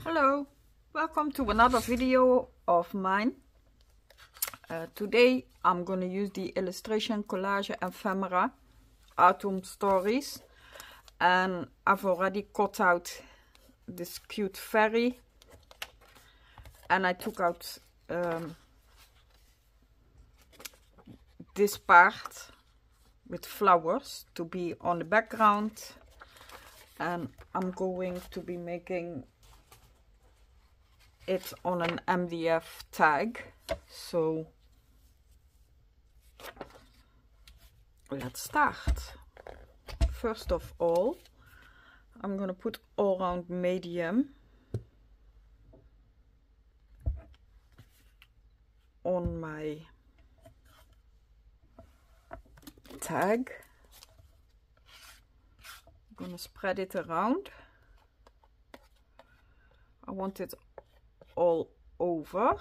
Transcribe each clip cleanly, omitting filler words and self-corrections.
Hello, welcome to another video of mine. Today I'm going to use the Illustrationi Collage Ephemera Autumn Storries, and I've already cut out this cute fairy, and I took out this part with flowers to be on the background, and I'm going to be making it on an MDF tag. So let's start. First of all, I'm gonna put all round medium on my tag. I'm gonna spread it around. I want it all over,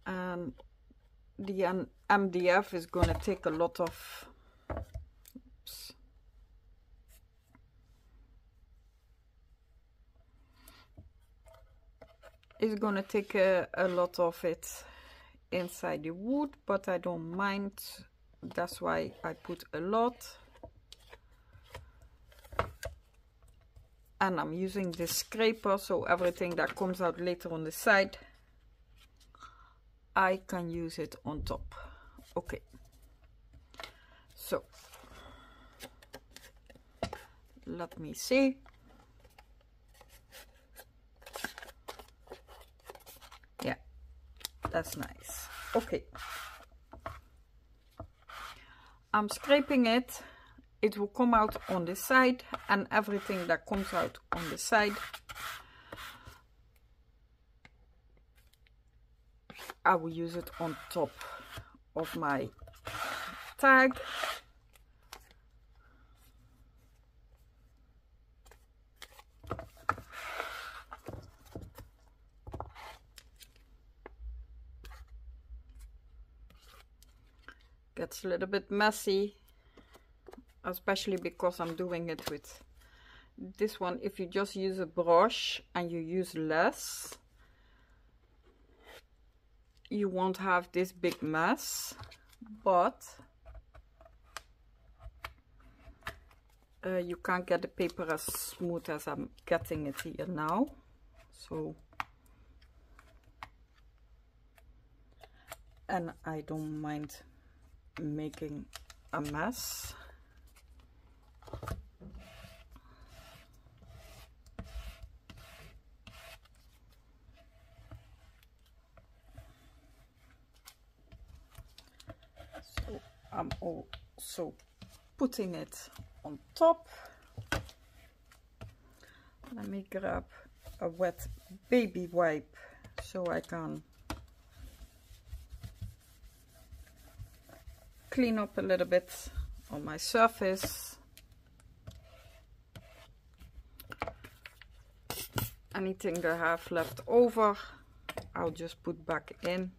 and the MDF is going to take a lot of a lot of it inside the wood, but I don't mind. That's why I put a lot. And I'm using this scraper, so everything that comes out later on the side, I can use it on top. Okay, so let me see. Yeah, that's nice. Okay, I'm scraping it. It will come out on the side, and everything that comes out on the side, I will use it on top of my tag. Gets a little bit messy, especially because I'm doing it with this one. If you just use a brush and you use less, you won't have this big mess, but you can't get the paper as smooth as I'm getting it here now. So, and I don't mind making a mess. So I'm also putting it on top. Let me grab a wet baby wipe so I can clean up a little bit on my surface. Anything that I have left over, I'll just put back in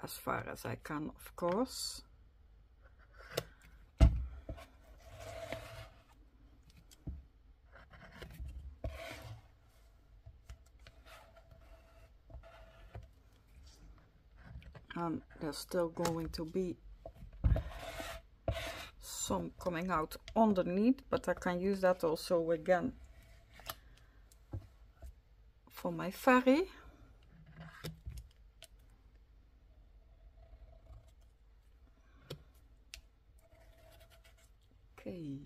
as far as I can, of course. And there's still going to be some coming out underneath, but I can use that also again for my fairy. Okay.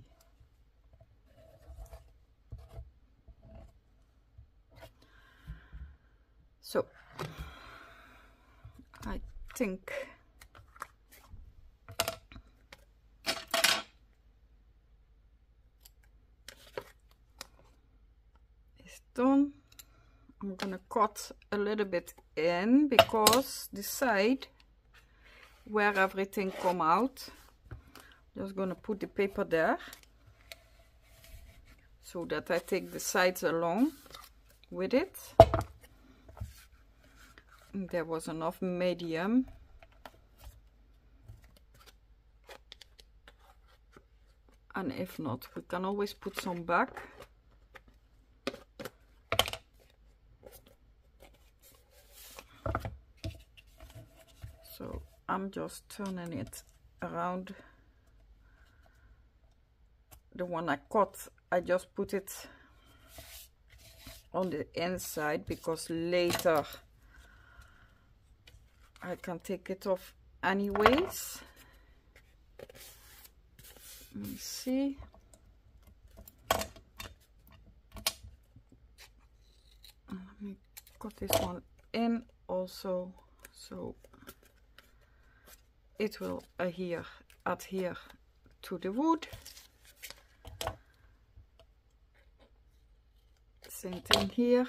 So I think it's done. I'm gonna cut a little bit in, because the side where everything come out, just gonna put the paper there so that I take the sides along with it. There was enough medium and if not, we can always put some back. So I'm just turning it around. The one I cut, I just put it on the inside because later I can take it off anyways. Let me see. Let me cut this one in also, so it will adhere to the wood. Same thing here.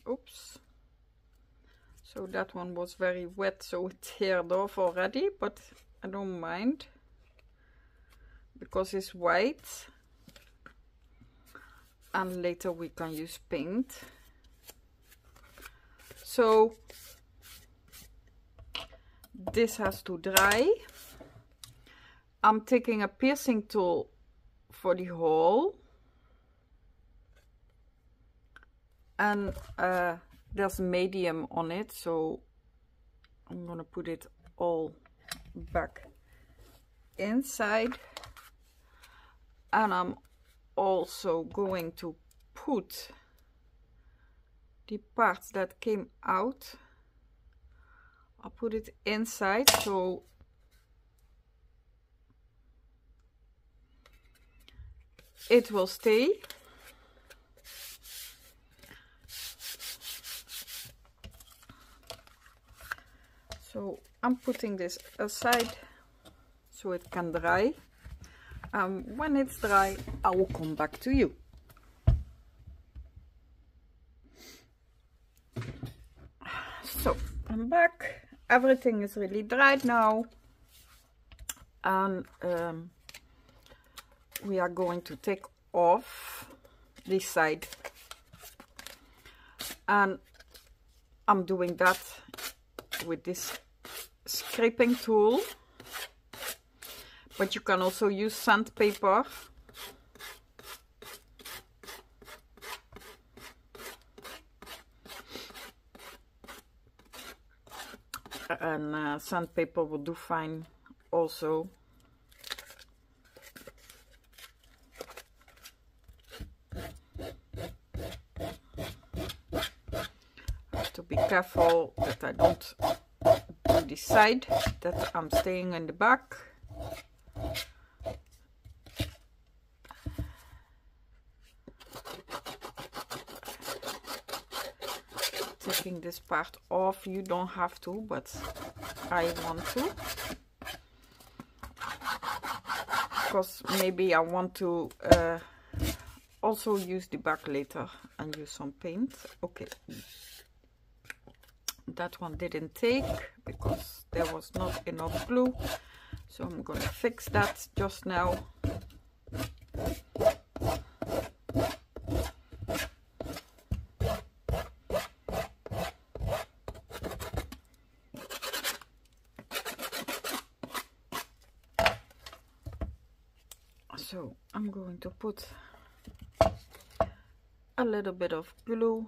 Oops. So that one was very wet, so it teared off already, but I don't mind because it's white and later we can use paint. So this has to dry. I'm taking a piercing tool for the hole, and there's medium on it, so I'm gonna put it all back inside, and I'm also going to put the parts that came out, I'll put it inside so it will stay. So I'm putting this aside so it can dry. When it's dry, I will come back to you. So I'm back. Everything is really dried now, and we are going to take off this side, and I'm doing that with this scraping tool, but you can also use sandpaper. And sandpaper will do fine also. I have to be careful that I don't do this side, that I'm staying in the back. Taking this part off, you don't have to, but I want to, because maybe I want to also use the back later and use some paint. Okay, that one didn't take because there was not enough glue, so I'm gonna fix that just now. So I'm going to put a little bit of glue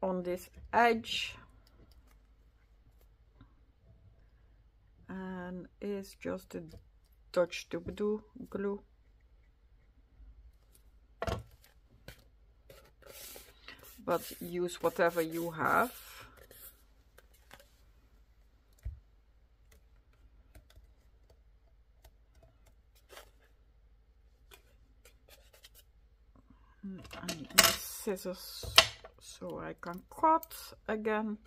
on this edge, and it's just a Dutch doobadoo glue. But use whatever you have. I need my scissors so I can cut again.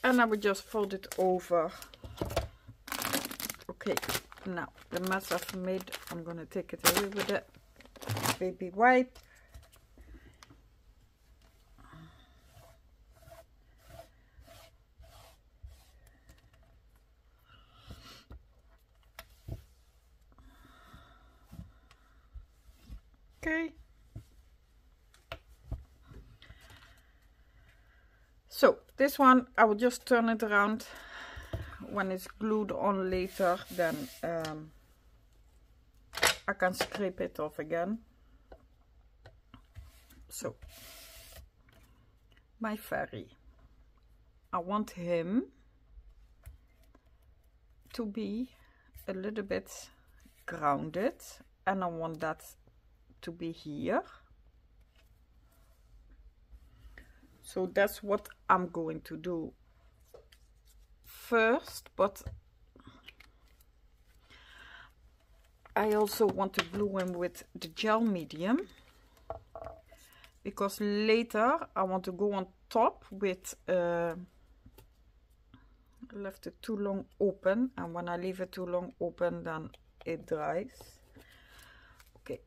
And I will just fold it over. Okay, now the mess I've made, I'm gonna take it away with a baby wipe. Okay. So this one I will just turn it around. When it's glued on later, then I can scrape it off again. So my fairy, I want him to be a little bit grounded, and I want that to be here. So that's what I'm going to do first, but I also want to glue him with the gel medium, because later I want to go on top with left it too long open, and when I leave it too long open then it dries. Okay.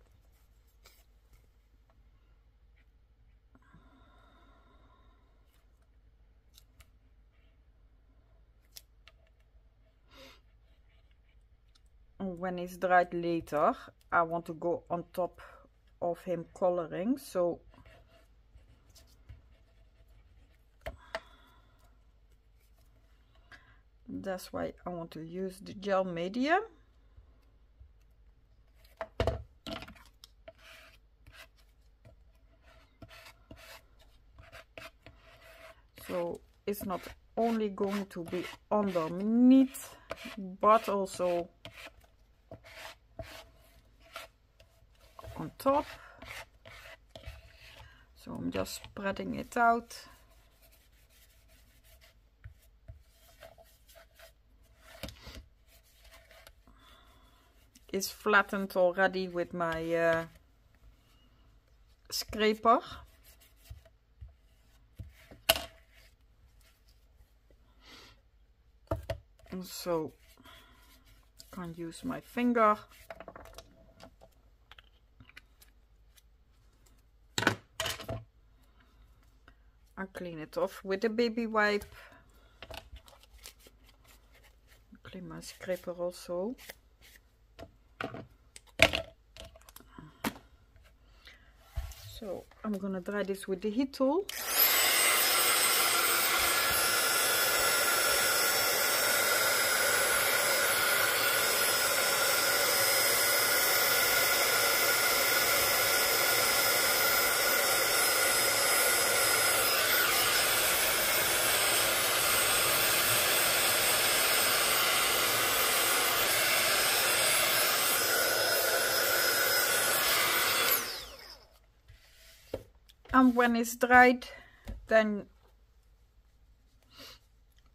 When it's dried later, I want to go on top of him coloring, so that's why I want to use the gel medium. So it's not only going to be underneath, but also on top. So I'm just spreading it out. It's flattened already with my scraper. And so I can use my finger. I clean it off with a baby wipe. Clean my scraper also. So I'm gonna dry this with the heat tool. And when it's dried, then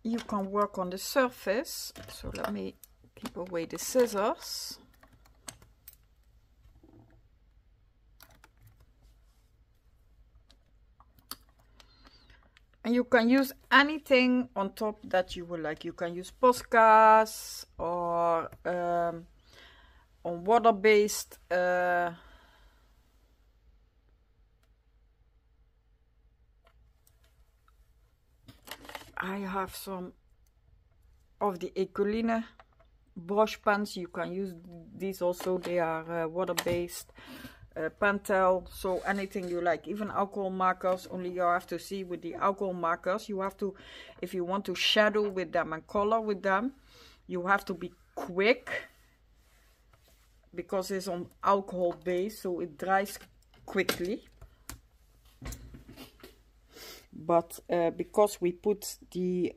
you can work on the surface. So let me keep away the scissors. And you can use anything on top that you would like. You can use postcards or on water-based I have some of the Ecoline brush pens. You can use these also. They are water-based, Pentel, so anything you like. Even alcohol markers, only you have to see with the alcohol markers, you have to, if you want to shadow with them and color with them, you have to be quick, because it's on alcohol base, so it dries quickly. But because we put the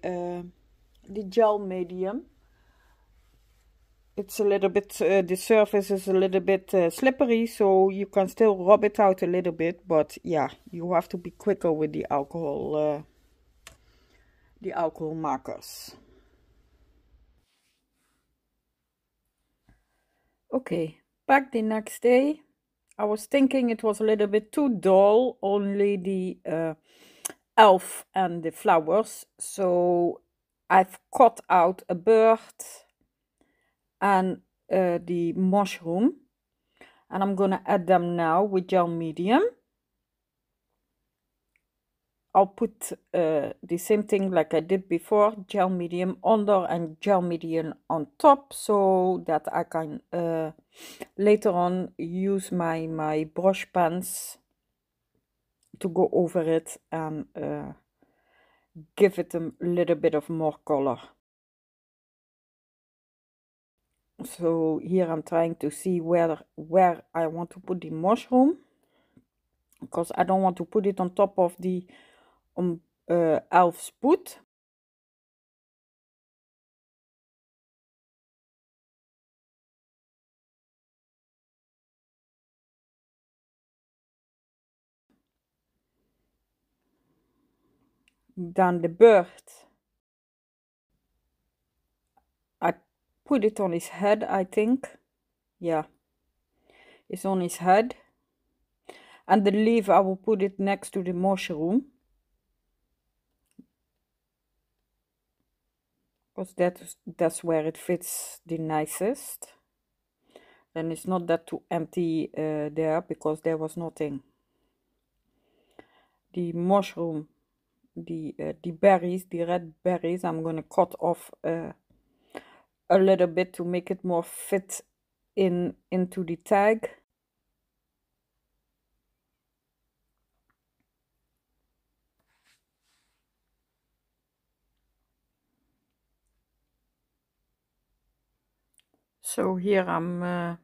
gel medium, it's a little bit, the surface is a little bit slippery, so you can still rub it out a little bit, but yeah, you have to be quicker with the alcohol markers. Okay, back the next day. I was thinking it was a little bit too dull, only the elf and the flowers, so I've cut out a bird and the mushroom, and I'm gonna add them now with gel medium. I'll put the same thing like I did before, gel medium under and gel medium on top, so that I can later on use my brush pens to go over it and give it a little bit of more color. So here I'm trying to see where I want to put the mushroom, because I don't want to put it on top of the elf's foot. Then the bird, I put it on his head, I think. Yeah, it's on his head. And the leaf, I will put it next to the mushroom, because that's where it fits the nicest. Then it's not that too empty there, because there was nothing. The mushroom, the berries, the red berries, I'm gonna cut off a little bit to make it more fit into the tag. So here I'm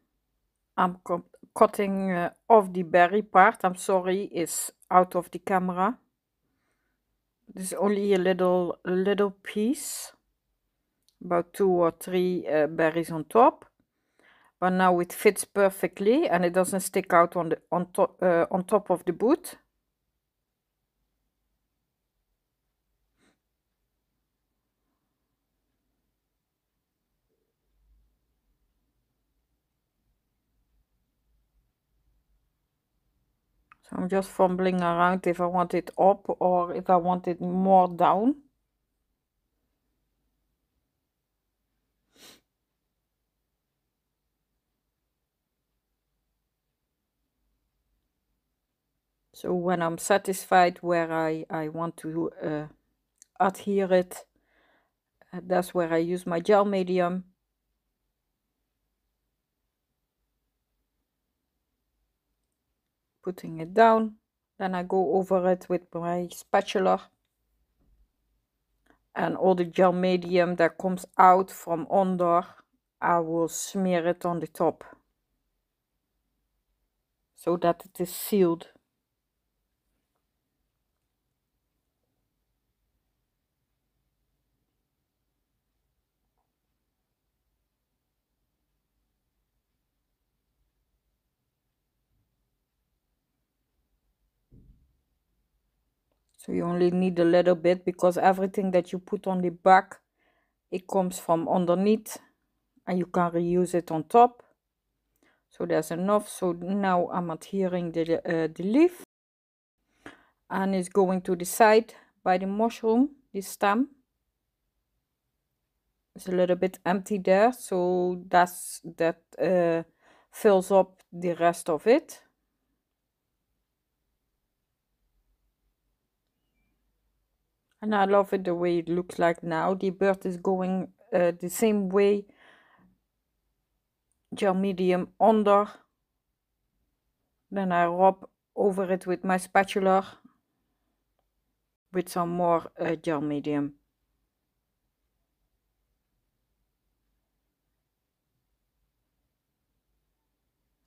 cutting off the berry part. I'm sorry, it's out of the camera. There's only a little piece, about 2 or 3 berries on top, but now it fits perfectly and it doesn't stick out on top of the boot. So I'm just fumbling around if I want it up or if I want it more down. So when I'm satisfied where I want to adhere it, that's where I use my gel medium. Putting it down, then I go over it with my spatula, and all the gel medium that comes out from under, I will smear it on the top so that it is sealed. So you only need a little bit, because everything that you put on the back, it comes from underneath and you can reuse it on top. So there's enough. So now I'm adhering the leaf, and it's going to the side by the mushroom, the stem. It's a little bit empty there, so that fills up the rest of it. And I love it the way it looks like now. The bird is going the same way, gel medium under, then I rub over it with my spatula with some more gel medium.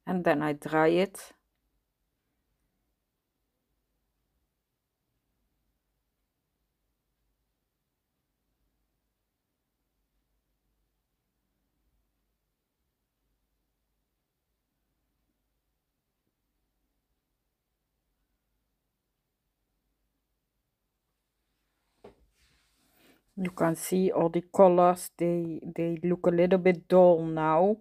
And then I dry it. You can see all the colors, they look a little bit dull now,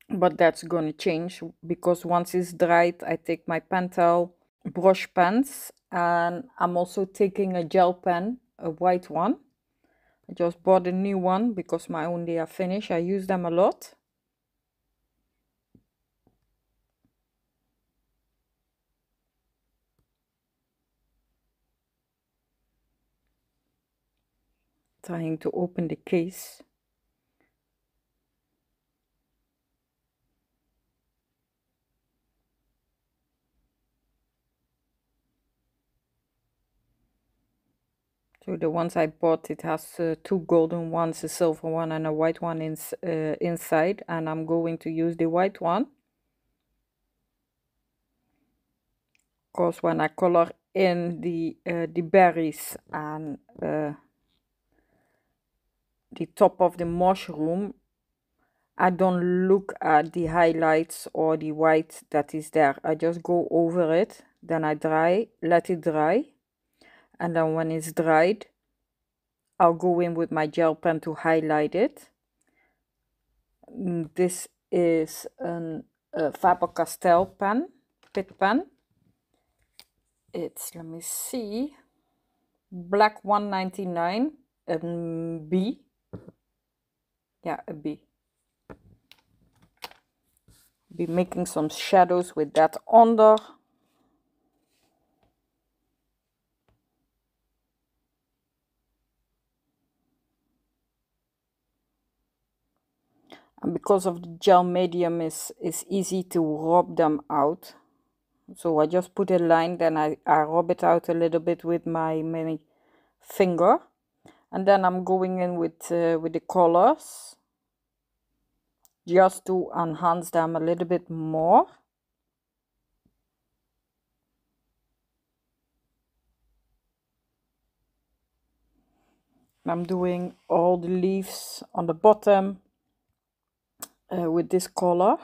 but that's gonna change, because once it's dried, I take my pentel brush pens, and I'm also taking a gel pen, a white one. I just bought a new one because my own they are finished. I use them a lot. Trying to open the case. So the ones I bought, it has two golden ones, a silver one and a white one inside, and I'm going to use the white one. Because when I color in the berries and the top of the mushroom, I don't look at the highlights or the white that is there. I just go over it, then I let it dry, and then when it's dried, I'll go in with my gel pen to highlight it. This is a Faber-Castell pen, pit pen. It's, let me see, black 199, B. Yeah, a B. Be making some shadows with that under. And because of the gel medium is easy to rub them out. So I just put a line, then I rub it out a little bit with my mini finger. And then I'm going in with the colors, just to enhance them a little bit more. I'm doing all the leaves on the bottom with this color.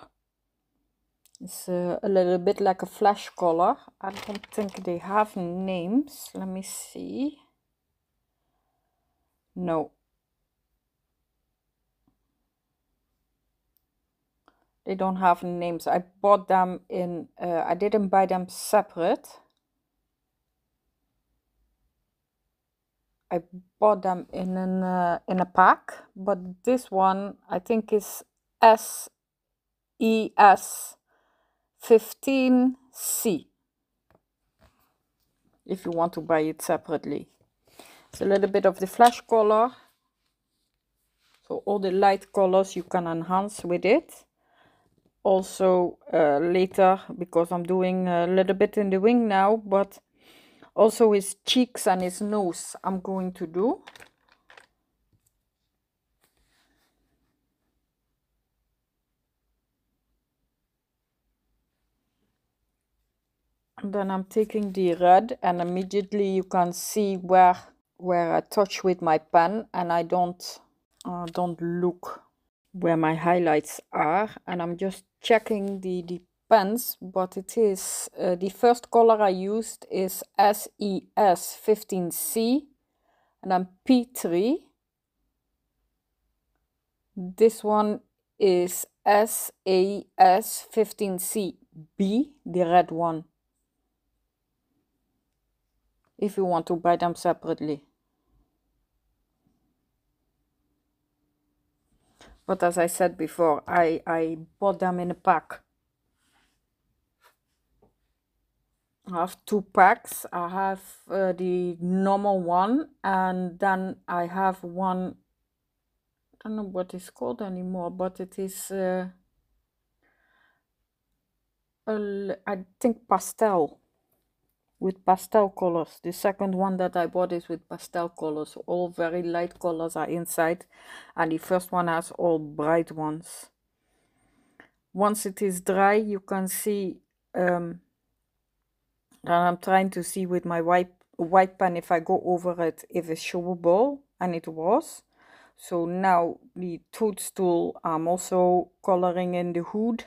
It's a little bit like a flash color. I don't think they have names. Let me see. No. They don't have names. I bought them in, I didn't buy them separate. I bought them in a pack, but this one I think is SES 15C. If you want to buy it separately. It's a little bit of the flash color. So all the light colors you can enhance with it. Also later, because I'm doing a little bit in the wing now, but also his cheeks and his nose I'm going to do. And then I'm taking the red, and immediately you can see where I touch with my pen, and I don't look where my highlights are, and I'm just checking the pens, but it is the first color I used is SES 15C, and then P3. This one is SAS 15CB, the red one, if you want to buy them separately. But as I said before, I bought them in a pack. I have two packs. I have the normal one, and then I have one, I don't know what it's called anymore, but it is I think pastel, with pastel colors. The second one that I bought is with pastel colors. All very light colors are inside, and the first one has all bright ones. Once it is dry, you can see and I'm trying to see with my white pen if I go over it if it's showable, and it was. So now the toadstool, I'm also coloring in the hood.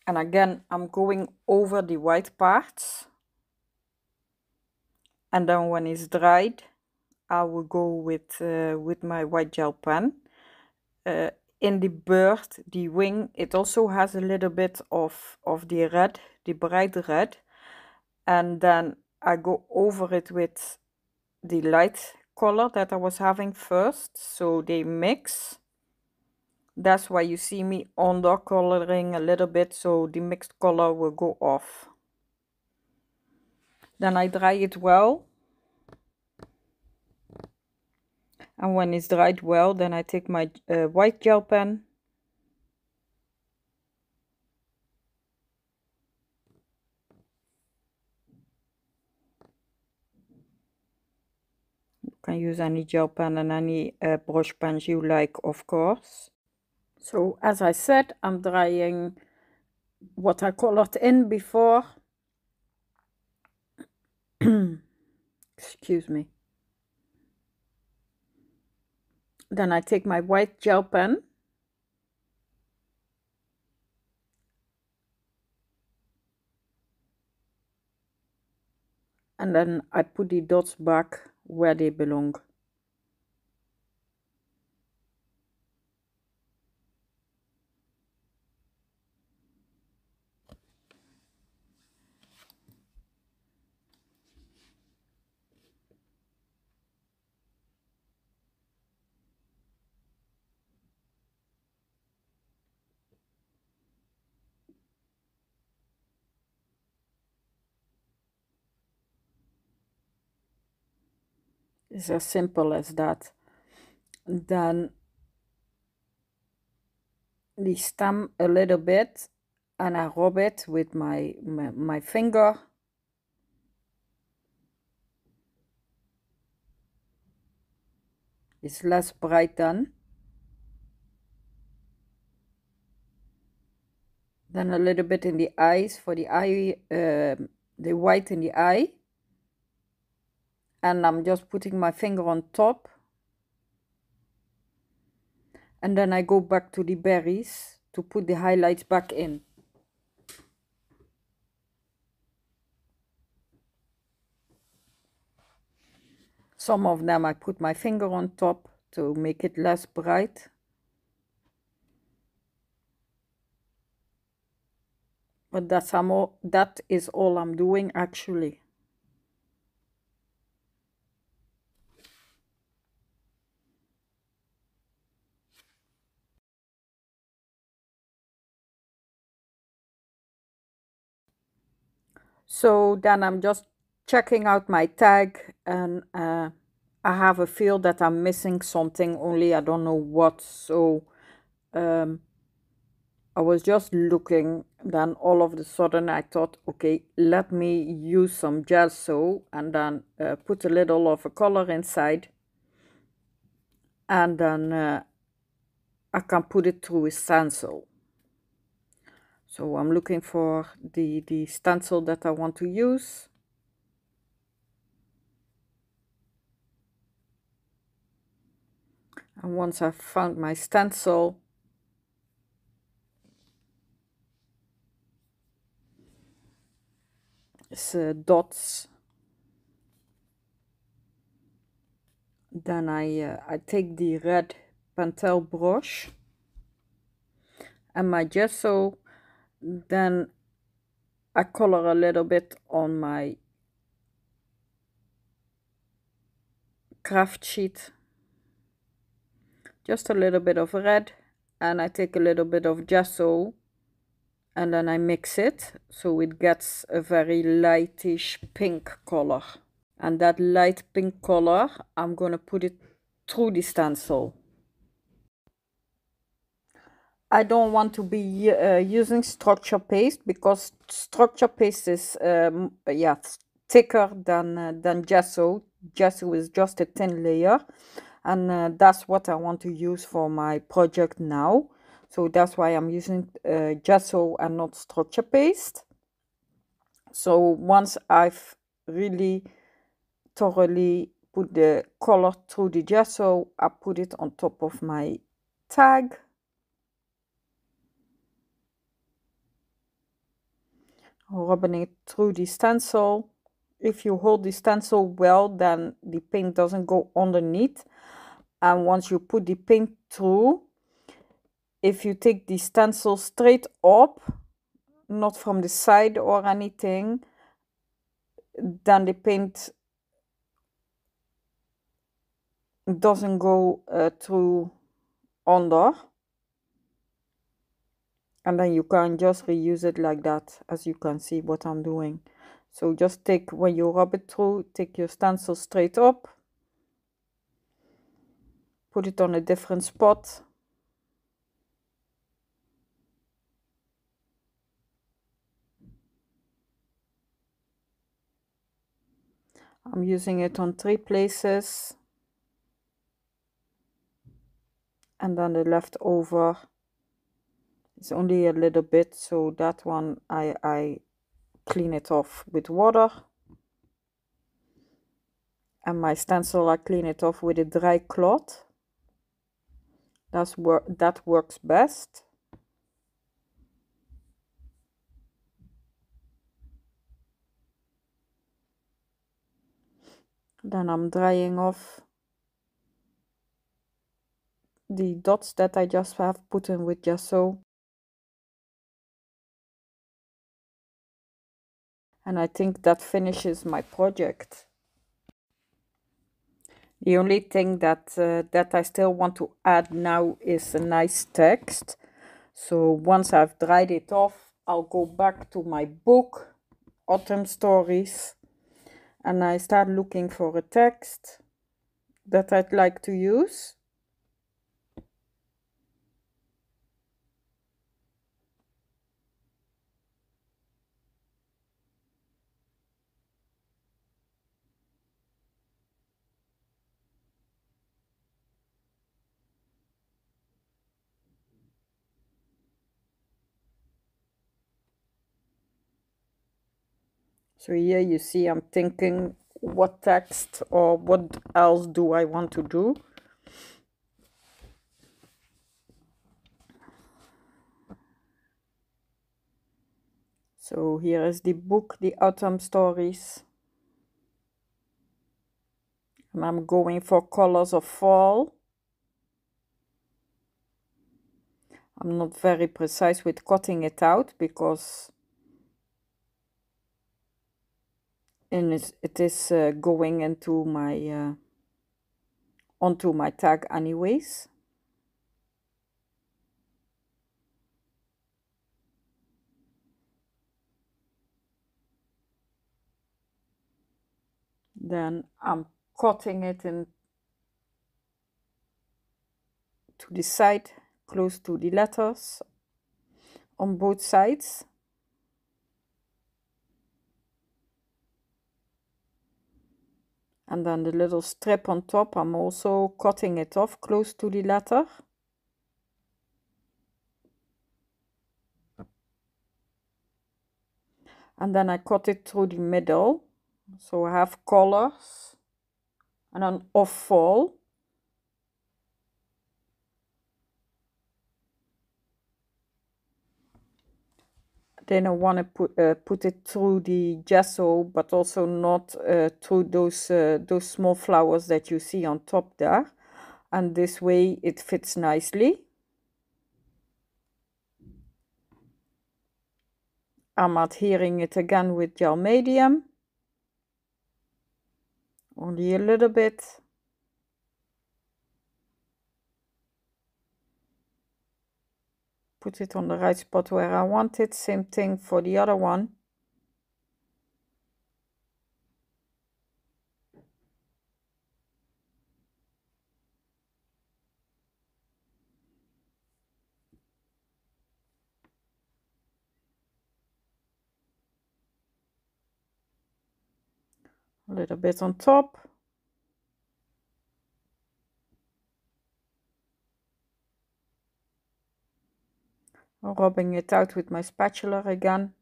And again, I'm going over the white parts. And then when it's dried, I will go with my white gel pen. In the bird, the wing, it also has a little bit of the red, the bright red. And then I go over it with the light color that I was having first. So they mix. That's why you see me undercoloring a little bit, so the mixed color will go off. Then I dry it well. And when it's dried well, then I take my white gel pen. can use any gel pen and any brush pens you like, of course. So as I said, I'm drying what I colored in before. Excuse me. Then I take my white gel pen and then I put the dots back where they belong. It's as simple as that. Then the stem a little bit and I rub it with my finger. It's less bright then. Then a little bit in the eyes for the eye, the white in the eye. And I'm just putting my finger on top. And then I go back to the berries to put the highlights back in. Some of them I put my finger on top to make it less bright. But that is all I'm doing actually. So then I'm just checking out my tag and I have a feel that I'm missing something, only I don't know what. So I was just looking, then all of a sudden I thought, okay, let me use some gesso and then put a little of a color inside, and then I can put it through a stencil. So I'm looking for the stencil that I want to use. And once I've found my stencil, it's dots. Then I take the red pentel brush and my gesso. Then I color a little bit on my craft sheet, just a little bit of red, and I take a little bit of gesso and then I mix it so it gets a very lightish pink color. And that light pink color, I'm going to put it through the stencil. I don't want to be using structure paste because structure paste is thicker than gesso. Gesso is just a thin layer, and that's what I want to use for my project now. So that's why I'm using gesso and not structure paste. So once I've really thoroughly put the color through the gesso, I put it on top of my tag. Rubbing it through the stencil. If you hold the stencil well, then the paint doesn't go underneath. And once you put the paint through, if you take the stencil straight up, not from the side or anything, then the paint doesn't go through under. And then you can just reuse it like that, as you can see what I'm doing. So just take, when you rub it through, take your stencil straight up, put it on a different spot. I'm using it on 3 places. and then the leftover is only a little bit, so that one I clean it off with water. And my stencil, I clean it off with a dry cloth. That works best. Then I'm drying off the dots that I just have put in with gesso. And I think that finishes my project. The only thing that I still want to add now is a nice text. So once I've dried it off, I'll go back to my book, Autumn Stories, and I start looking for a text that I'd like to use. So here you see I'm thinking what text or what else do I want to do. So here is the book, the Autumn Stories. And I'm going for colors of fall. I'm not very precise with cutting it out because it is going into my onto my tag anyways. Then I'm cutting it in to the side, close to the letters on both sides. And then the little strip on top, I'm also cutting it off close to the letter. And then I cut it through the middle. So I have colors and then off fall. Then I want to put it through the gesso, but also not through those small flowers that you see on top there. And this way it fits nicely. I'm adhering it again with gel medium. Only a little bit. Put it on the right spot where I want it. Same thing for the other one. A little bit on top. Rubbing it out with my spatula again.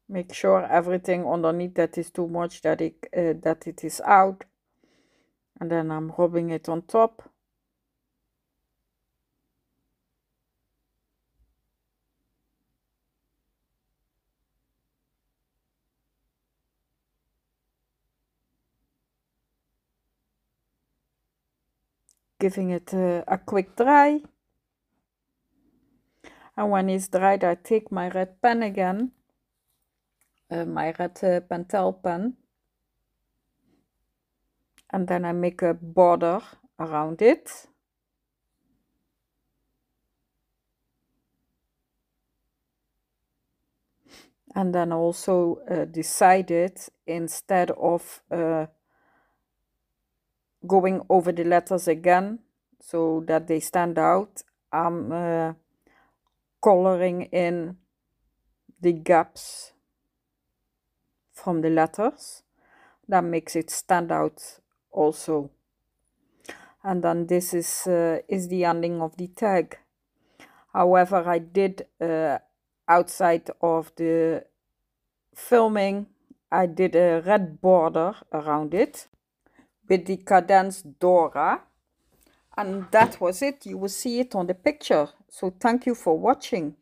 Make sure everything underneath that is too much that it is out. And then I'm rubbing it on top. Giving it a quick dry. And when it's dried, I take my red pen again. My red pentel pen. And then I make a border around it. And then also decided, instead of going over the letters again so that they stand out, I'm coloring in the gaps from the letters. That makes it stand out also. And then this is the ending of the tag. However, I did outside of the filming, I did a red border around it with the condensed Dora, and that was it. You will see it on the picture. So thank you for watching.